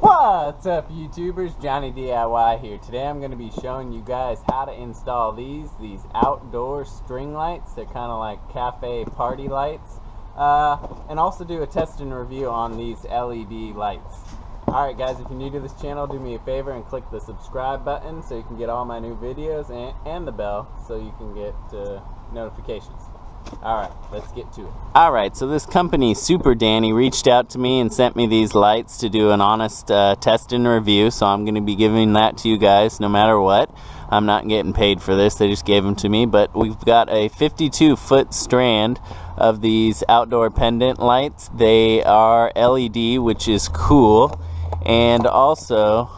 What's up, YouTubers? Johnny DIY here. Today I'm going to be showing you guys how to install these outdoor string lights. They're kind of like cafe party lights, and also do a test and review on these LED lights. Alright guys, if you're new to this channel, do me a favor and click the subscribe button so you can get all my new videos, and the bell so you can get notifications. Alright, let's get to it. Alright, so this company, Super Danny, reached out to me and sent me these lights to do an honest test and review, so I'm going to be giving that to you guys no matter what. I'm not getting paid for this, they just gave them to me, but we've got a 52-foot strand of these outdoor pendant lights. They are LED, which is cool, and also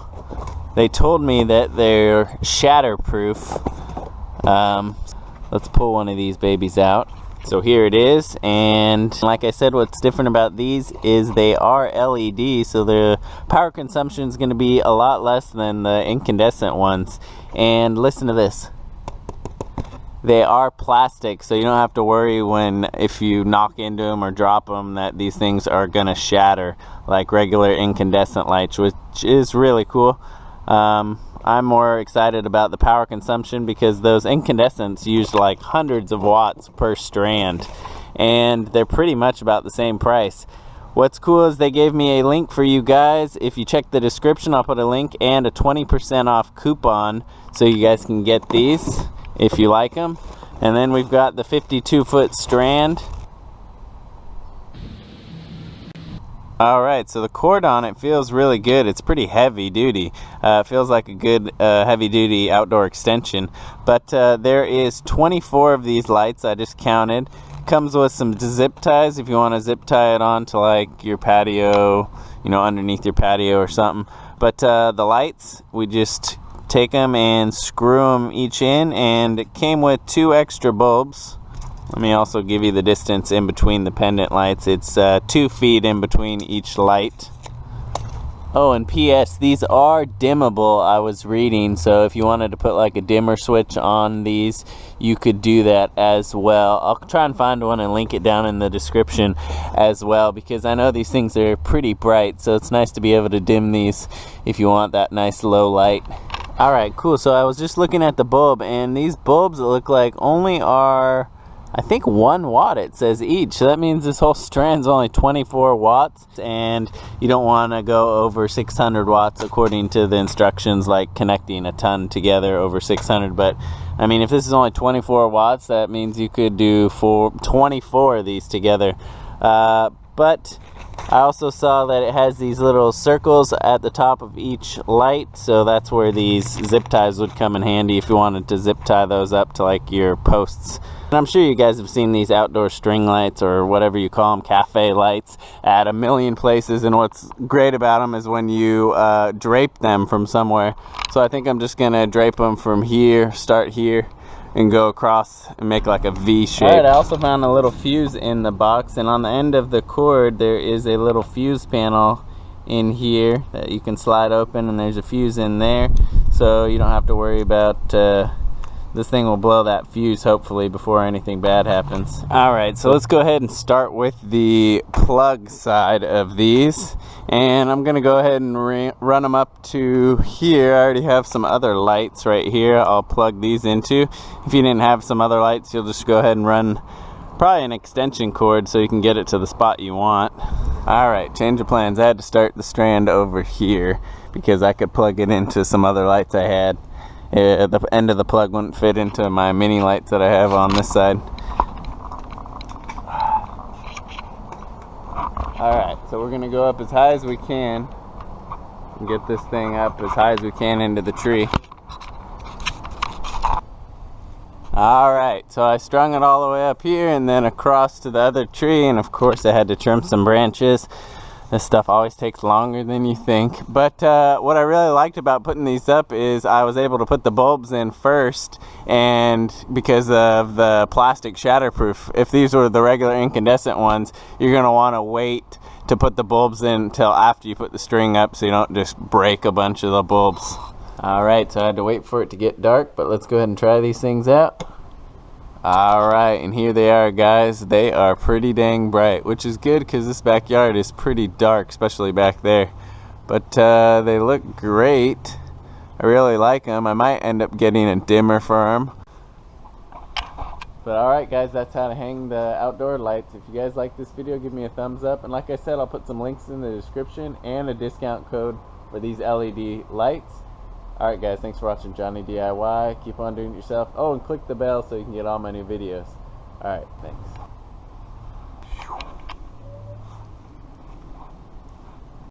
they told me that they're shatterproof. Let's pull one of these babies out. So here it is, and like I said, what's different about these is they are LED, so the power consumption is going to be a lot less than the incandescent ones. And listen to this. They are plastic, so you don't have to worry if you knock into them or drop them that these things are going to shatter like regular incandescent lights, which is really cool. I'm more excited about the power consumption because those incandescents use like hundreds of watts per strand, and they're pretty much about the same price. What's cool is they gave me a link for you guys. If you check the description, I'll put a link and a 20% off coupon so you guys can get these if you like them. And then we've got the 52-foot strand. Alright, so the cord on it feels really good. It's pretty heavy duty. It feels like a good heavy duty outdoor extension. But there is 24 of these lights, I just counted. Comes with some zip ties if you want to zip tie it onto like your patio, underneath your patio or something. But the lights, we just take them and screw them each in, and it came with 2 extra bulbs. Let me also give you the distance in between the pendant lights. It's 2 feet in between each light. Oh, and P.S. these are dimmable, I was reading, so if you wanted to put like a dimmer switch on these, you could do that as well. I'll try and find one and link it down in the description as well, because I know these things are pretty bright, so it's nice to be able to dim these if you want that nice low light. Alright, cool. So I was just looking at the bulb, and these bulbs look like only are, I think, 1 watt it says each. So that means this whole strand's only 24 watts, and you don't want to go over 600 watts according to the instructions, like connecting a ton together over 600. But I mean, if this is only 24 watts, that means you could do 24 of these together. But I also saw that it has these little circles at the top of each light, so that's where these zip ties would come in handy if you wanted to zip tie those up to like your posts. And I'm sure you guys have seen these outdoor string lights, or whatever you call them, cafe lights, at a million places, and what's great about them is when you drape them from somewhere. So I think I'm just gonna drape them from here, start here, and go across and make like a V shape. Alright, I also found a little fuse in the box, and on the end of the cord there is a little fuse panel in here that you can slide open, and there's a fuse in there, so you don't have to worry about this thing will blow that fuse hopefully before anything bad happens. Alright, so let's go ahead and start with the plug side of these, and I'm gonna go ahead and run them up to here. I already have some other lights right here I'll plug these into. If you didn't have some other lights, you'll just go ahead and run probably an extension cord so you can get it to the spot you want. Alright, change of plans. I had to start the strand over here because I could plug it into some other lights I had. The end of the plug wouldn't fit into my mini lights that I have on this side. Alright, so we're going to go up as high as we can and get this thing up as high as we can into the tree. Alright, so I strung it all the way up here and then across to the other tree, and of course I had to trim some branches. This stuff always takes longer than you think. But what I really liked about putting these up is I was able to put the bulbs in first, and because of the plastic shatterproof, if these were the regular incandescent ones, you're going to want to wait to put the bulbs in until after you put the string up so you don't just break a bunch of the bulbs. Alright, so I had to wait for it to get dark, but let's go ahead and try these things out. Alright, and here they are, guys. They are pretty dang bright, which is good because this backyard is pretty dark, especially back there. But they look great. I really like them. I might end up getting a dimmer for them. But alright guys, that's how to hang the outdoor lights. If you guys like this video, give me a thumbs up. And like I said, I'll put some links in the description and a discount code for these LED lights. Alright guys, thanks for watching Jonny DIY. Keep on doing it yourself. Oh, and click the bell so you can get all my new videos. Alright, thanks.